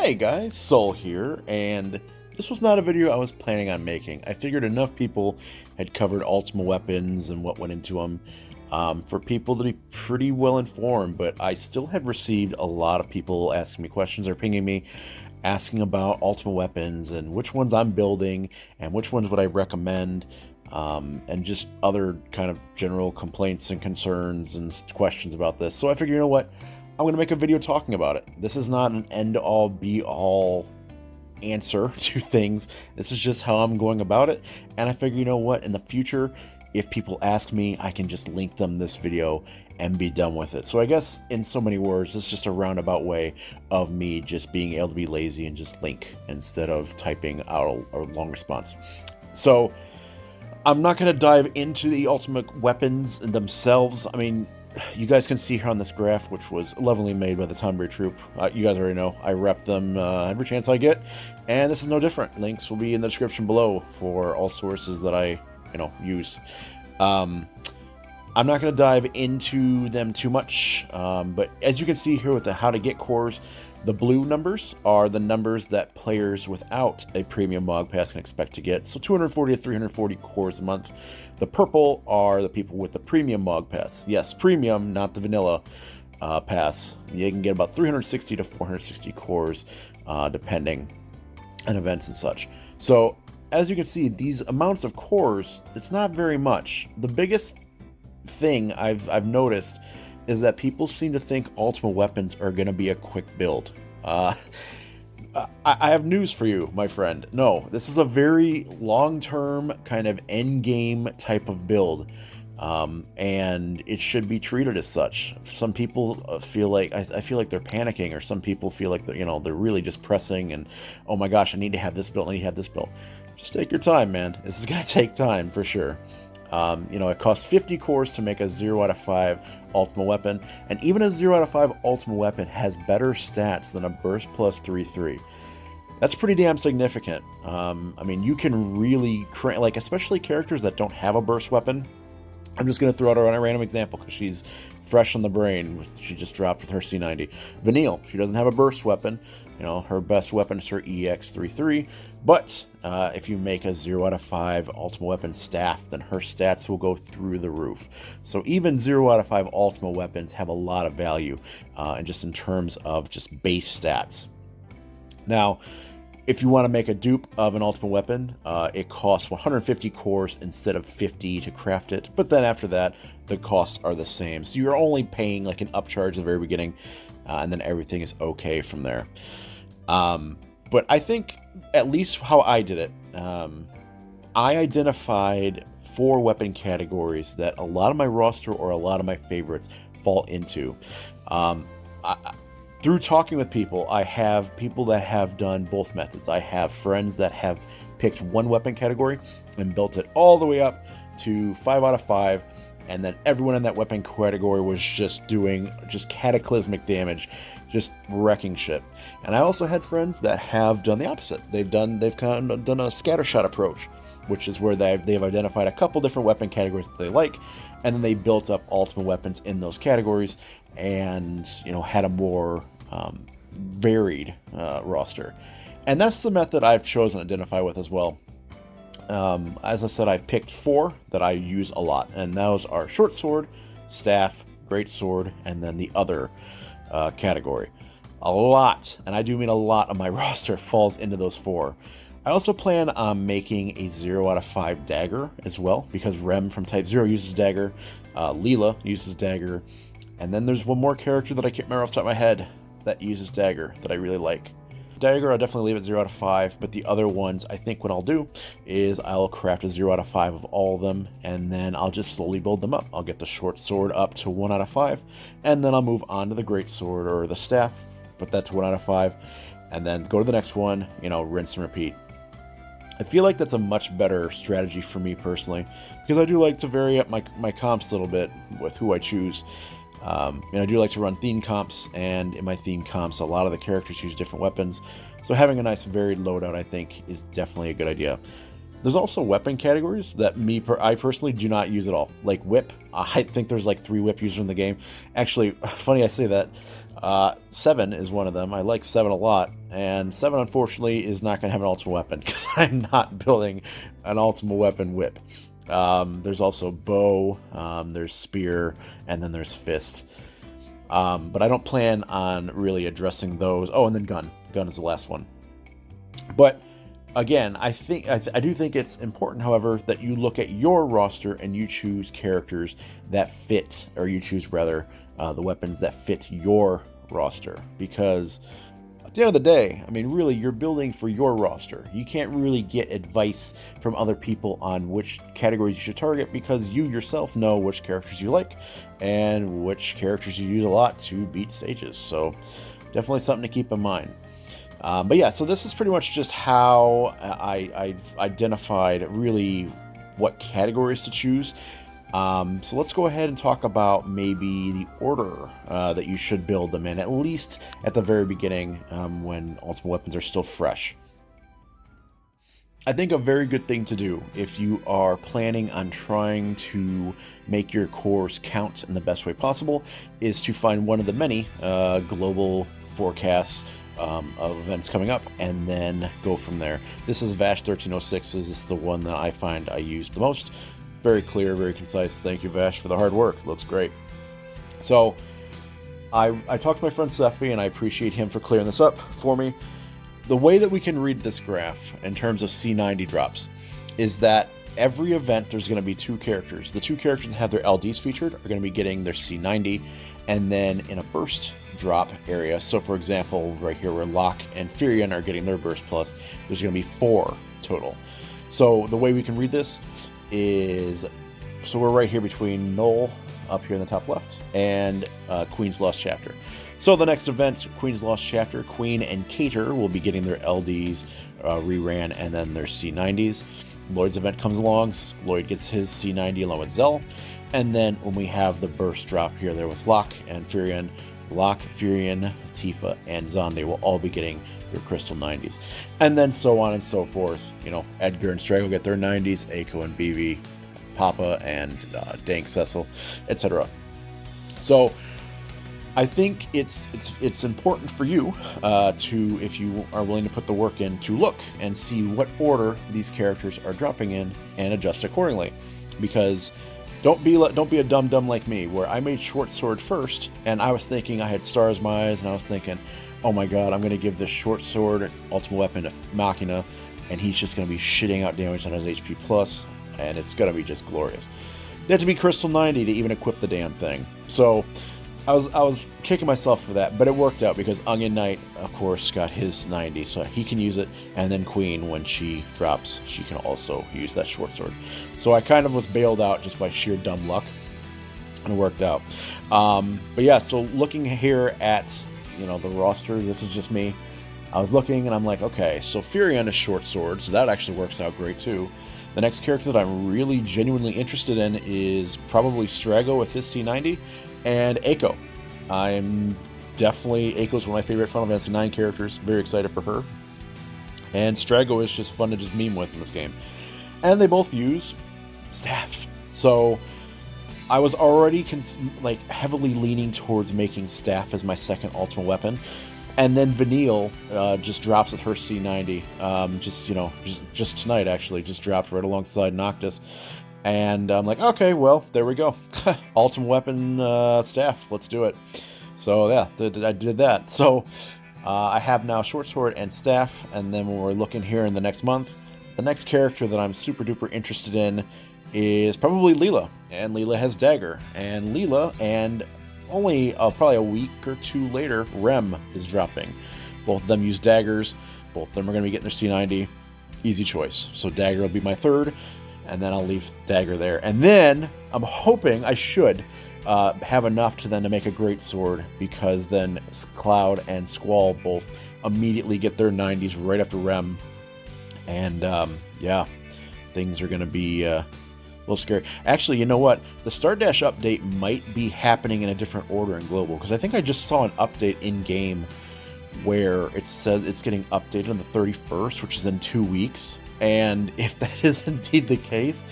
Hey guys, Soul here, and this was not a video I was planning on making. I figured enough people had covered Ultima weapons and what went into them for people to be pretty well informed, but I still have received a lot of people asking me questions or pinging me, asking about Ultima weapons and which ones I'm building and which ones would I recommend, and just other kind of general complaints and concerns and questions about this. So I figured, you know what? I'm going to make a video talking about it. This is not an end-all, be-all answer to things. This is just how I'm going about it. And I figure, you know what? In the future, if people ask me, I can just link them this video and be done with it. So I guess in so many words, it's just a roundabout way of me just being able to be lazy and just link instead of typing out a long response. So I'm not going to dive into the ultimate weapons themselves. I mean, you guys can see here on this graph, which was lovingly made by the Tonberry Troop. You guys already know I rep them every chance I get, and this is no different. Links will be in the description below for all sources that I, use. I'm not going to dive into them too much, but as you can see here with the how to get cores, the blue numbers are the numbers that players without a premium MOG pass can expect to get. So 240 to 340 cores a month. The purple are the people with the premium MOG pass. Yes, premium, not the vanilla pass. You can get about 360 to 460 cores depending on events and such. So as you can see, these amounts of cores, it's not very much. The biggest thing I've noticed is that people seem to think Ultima weapons are going to be a quick build. I have news for you, my friend. No, this is a very long-term kind of end-game type of build, and it should be treated as such. Some people feel like, I feel like they're panicking, or some people feel like they're really just pressing and, oh my gosh, I need to have this built, I need to have this built. Just take your time, man. This is going to take time for sure. It costs 50 cores to make a 0 out of 5 Ultima weapon, and even a 0 out of 5 Ultima weapon has better stats than a Burst plus 3/3. That's pretty damn significant. I mean, you can really, especially characters that don't have a burst weapon. I'm just going to throw out a random example because she's fresh on the brain. She just dropped with her C90. Vanille, she doesn't have a burst weapon. Her best weapon is her EX33. But if you make a 0 out of 5 Ultima weapon staff, then her stats will go through the roof. So even 0 out of 5 Ultima weapons have a lot of value, and just in terms of just base stats. Now, if you want to make a dupe of an Ultima weapon, it costs 150 cores instead of 50 to craft it. But then after that, the costs are the same. So you're only paying like an upcharge at the very beginning, and then everything is okay from there. But I think, at least how I did it, I identified 4 weapon categories that a lot of my roster or a lot of my favorites fall into. Through talking with people, I have people that have done both methods. I have friends that have picked one weapon category and built it all the way up to 5 out of 5, and then everyone in that weapon category was just doing cataclysmic damage, just wrecking shit. And I also had friends that have done the opposite. They've kind of done a scattershot approach, which is where they've identified a couple different weapon categories that they like, and then they built up Ultima weapons in those categories, and had a more varied roster. And that's the method I've chosen to identify with as well. As I said, I've picked 4 that I use a lot, and those are short sword, staff, great sword, and then the other category. A lot, and I do mean a lot, of my roster falls into those 4. I also plan on making a 0 out of 5 dagger as well, because Rem from Type 0 uses dagger, Leela uses dagger, and then there's one more character that I can't remember off the top of my head that uses dagger that I really like. Dagger, I'll definitely leave it 0 out of 5, but the other ones, I think what I'll do is I'll craft a 0 out of 5 of all of them, and then I'll just slowly build them up. I'll get the short sword up to 1 out of 5, and then I'll move on to the great sword or the staff, put that to 1 out of 5, and then go to the next one, rinse and repeat. I feel like that's a much better strategy for me personally, because I do like to vary up my comps a little bit with who I choose. I do like to run theme comps, and in my theme comps, a lot of the characters use different weapons, so having a nice varied loadout, I think, is definitely a good idea. There's also weapon categories that I personally do not use at all, like whip. I think there's like 3 whip users in the game. Actually, funny I say that. Seven is one of them. I like Seven a lot, and Seven unfortunately is not going to have an Ultima weapon because I'm not building an Ultima weapon whip. There's also bow, there's spear, and then there's fist. But I don't plan on really addressing those. Oh, and then gun. Gun is the last one. But again, I do think it's important, however, that you look at your roster and you choose characters that fit, or you choose rather the weapons that fit your roster, because at the end of the day, I mean, really, you're building for your roster. You can't really get advice from other people on which categories you should target, because you yourself know which characters you like and which characters you use a lot to beat stages. So definitely something to keep in mind. But yeah, so this is pretty much just how I've identified really what categories to choose. So let's go ahead and talk about maybe the order that you should build them in, at least at the very beginning, when Ultima weapons are still fresh. I think a very good thing to do if you are planning on trying to make your cores count in the best way possible is to find one of the many global forecasts of events coming up, and then go from there. This is VASH 1306. This is the one that I find I use the most. Very clear, very concise. Thank you, Vash, for the hard work. Looks great. So I talked to my friend Sephi, and I appreciate him for clearing this up for me. The way that we can read this graph in terms of C90 drops is that every event there's going to be two characters. The two characters that have their LDs featured are going to be getting their C90, and then in a burst drop area. So for example, right here where Locke and Furion are getting their burst plus, there's going to be 4 total. So the way we can read this is, so we're right here between Null up here in the top left and Queen's Lost Chapter. So the next event, Queen's Lost Chapter, Queen and Cater will be getting their LDs reran and then their C90s. Lloyd's event comes along, Lloyd gets his C90 along with Zell, and then when we have the burst drop here there with Locke and Furion, Locke, Furion, Tifa, and Zahn, they will all be getting their crystal 90s. And then so on and so forth. You know, Edgar and Strago get their 90s, Aiko and BB, Papa and Dank Cecil, etc. So I think it's important for you to, if you are willing to put the work in, to look and see what order these characters are dropping in and adjust accordingly. Because don't be a dum-dum like me, where I made Short Sword first, and I was thinking I had stars in my eyes, and I was thinking, oh my god, I'm going to give this Short Sword Ultimate Weapon to Machina, and he's just going to be shitting out damage on his HP+, and it's going to be just glorious. They have to be Crystal 90 to even equip the damn thing. So I was kicking myself for that, but it worked out because Onion Knight, of course, got his 90, so he can use it, and then Queen, when she drops, she can also use that short sword. So I kind of was bailed out just by sheer dumb luck, and it worked out. But yeah, so looking here at, you know, the roster, this is just me. I was looking, and I'm like, okay, so Furion is short sword, so that actually works out great too. The next character that I'm really genuinely interested in is probably Strago with his C90, and Aiko. I'm definitely, Aiko's one of my favorite Final Fantasy IX characters. Very excited for her. And Strago is just fun to just meme with in this game. And they both use staff. So I was already heavily leaning towards making staff as my second ultimate weapon. And then Vanille just drops with her C90. Just tonight, actually. Just dropped right alongside Noctis. And I'm like, okay, well, there we go. Ultimate weapon staff, let's do it. So yeah, I did that. So I have now short sword and staff, and then when we're looking here in the next month, the next character that I'm super duper interested in is probably Leela. And Leela has dagger. And Leela, and only probably a week or two later, Rem is dropping. Both of them use daggers. Both of them are going to be getting their C90. Easy choice. So dagger will be my third. And then I'll leave dagger there. And then I'm hoping I should have enough to make a great sword, because then Cloud and Squall both immediately get their 90s right after Rem. And yeah, things are going to be a little scary. Actually, you know what? The Stardash update might be happening in a different order in Global, because I think I just saw an update in-game where it says it's getting updated on the 31st, which is in 2 weeks. And if that is indeed the case,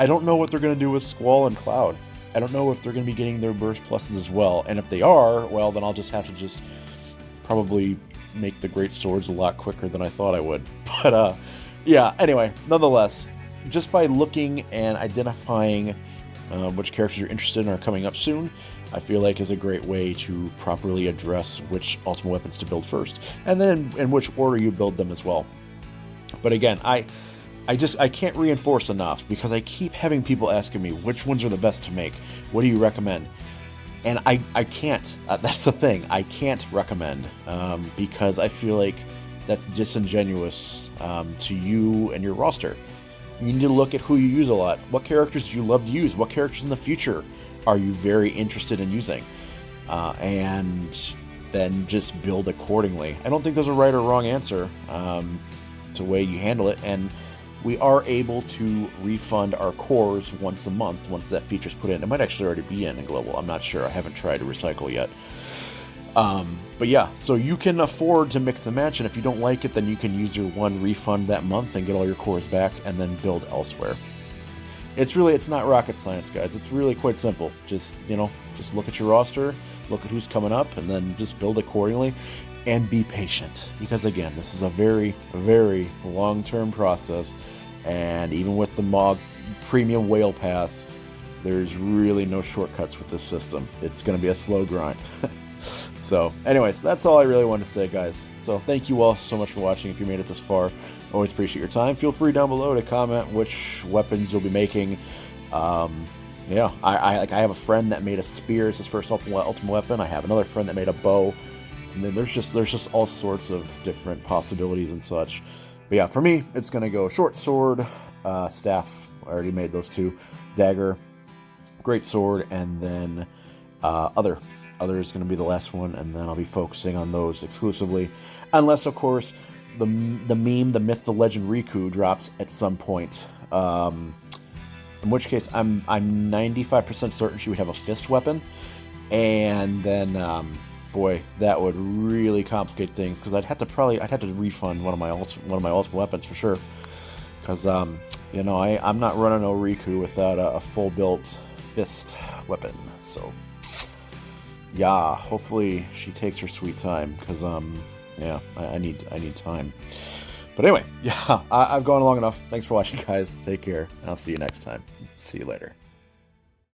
I don't know what they're going to do with Squall and Cloud. I don't know if they're going to be getting their burst pluses as well. And if they are, well, then I'll just have to just probably make the great swords a lot quicker than I thought I would. But yeah, anyway, nonetheless, just by looking and identifying which characters you're interested in are coming up soon, I feel like is a great way to properly address which Ultima weapons to build first, and then in which order you build them as well. But again, I can't reinforce enough, because I keep having people asking me which ones are the best to make. What do you recommend? And I can't. That's the thing. I can't recommend, because I feel like that's disingenuous to you and your roster. You need to look at who you use a lot. What characters do you love to use? What characters in the future are you very interested in using? And then just build accordingly. I don't think there's a right or wrong answer to the way you handle it. And we are able to refund our cores once a month once that feature's put in. It might actually already be in Global. I'm not sure. I haven't tried to recycle yet. But yeah, so you can afford to mix and match, and if you don't like it, then you can use your one refund that month and get all your cores back and then build elsewhere. It's not rocket science, guys. It's really quite simple. Just look at your roster, look at who's coming up, and then just build accordingly, and be patient. Because again, this is a very, very long-term process, and even with the MOG Premium Whale Pass, there's really no shortcuts with this system. It's going to be a slow grind. So anyways, that's all I really wanted to say, guys. So thank you all so much for watching. If you made it this far, always appreciate your time. Feel free down below to comment which weapons you'll be making. Yeah, I have a friend that made a spear as his first Ultima weapon. I have another friend that made a bow. And then there's just all sorts of different possibilities and such. But yeah, for me, it's gonna go short sword, staff. I already made those two, dagger, great sword, and then other. Other is going to be the last one, and then I'll be focusing on those exclusively, unless of course the meme, the myth, the legend Riku drops at some point, in which case I'm 95% certain she would have a fist weapon, and then boy, that would really complicate things, because I'd have to refund one of my ultimate weapons for sure, because I'm not running no Riku without a full built fist weapon. So yeah, hopefully she takes her sweet time, because yeah, I need time. But anyway, yeah, I've gone long enough. Thanks for watching, guys. Take care, and I'll see you next time. See you later.